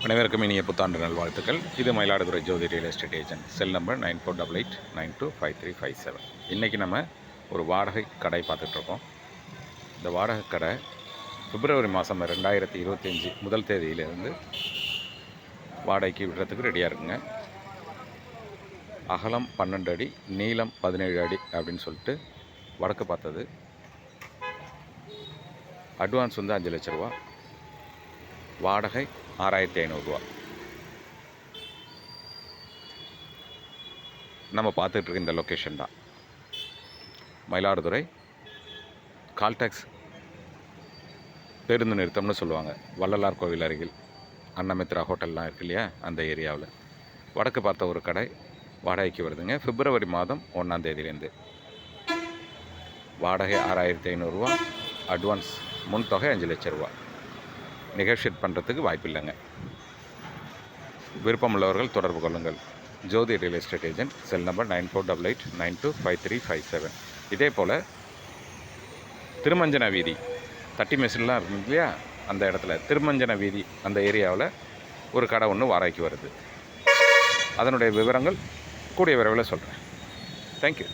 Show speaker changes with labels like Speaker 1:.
Speaker 1: அனைவருக்கும் இனிய புத்தாண்டு நல்வாழ்த்துக்கள். இது Mayiladuthurai Jothi real estate agent. Cell number 9488925357. இன்றைக்கி நம்ம ஒரு வாடகை கடை பார்த்துட்ருக்கோம். இந்த வாடகை கடை பிப்ரவரி மாதம் 2025 முதல் தேதியிலிருந்து வாடகைக்கு விடுறதுக்கு ரெடியாக இருக்குங்க. அகலம் 12 அடி, நீளம் 17 அடி அப்படின்னு சொல்லிட்டு வடக்கு பார்த்தது. அட்வான்ஸ் வந்து 5 லட்ச ரூபா, வாடகை 6500 ரூபா. நம்ம பார்த்துட்ருக்க இந்த லொக்கேஷன் தான் மயிலாடுதுறை கால்டாக்ஸ் பேருந்து நிறுத்தம்னு சொல்லுவாங்க. வள்ளலார் கோவில் அருகில் அன்னமித்ரா ஹோட்டல்லாம் இருக்கு இல்லையா, அந்த ஏரியாவில் வடக்கு பார்த்த ஒரு கடை வாடகைக்கு வருதுங்க. பிப்ரவரி மாதம் 1ஆம் தேதியிலேருந்து வாடகை 6500 ரூபா, அட்வான்ஸ் முன்தொகை 5 லட்ச ரூபா. நெகோஷியேட் பண்ணுறதுக்கு வாய்ப்பு இல்லைங்க. விருப்பமுள்ளவர்கள் தொடர்பு கொள்ளுங்கள். Jothi real estate agent. Cell number 9488925357. இதே போல் திருமஞ்சன வீதி தட்டி மெஷின்லாம் இருக்கு இல்லையா, அந்த இடத்துல திருமஞ்சன வீதி அந்த ஏரியாவில் ஒரு கடை ஒன்று வாடகைக்கு வருது. அதனுடைய விவரங்கள் கூடிய விரைவில் சொல்கிறேன். தேங்க்யூ.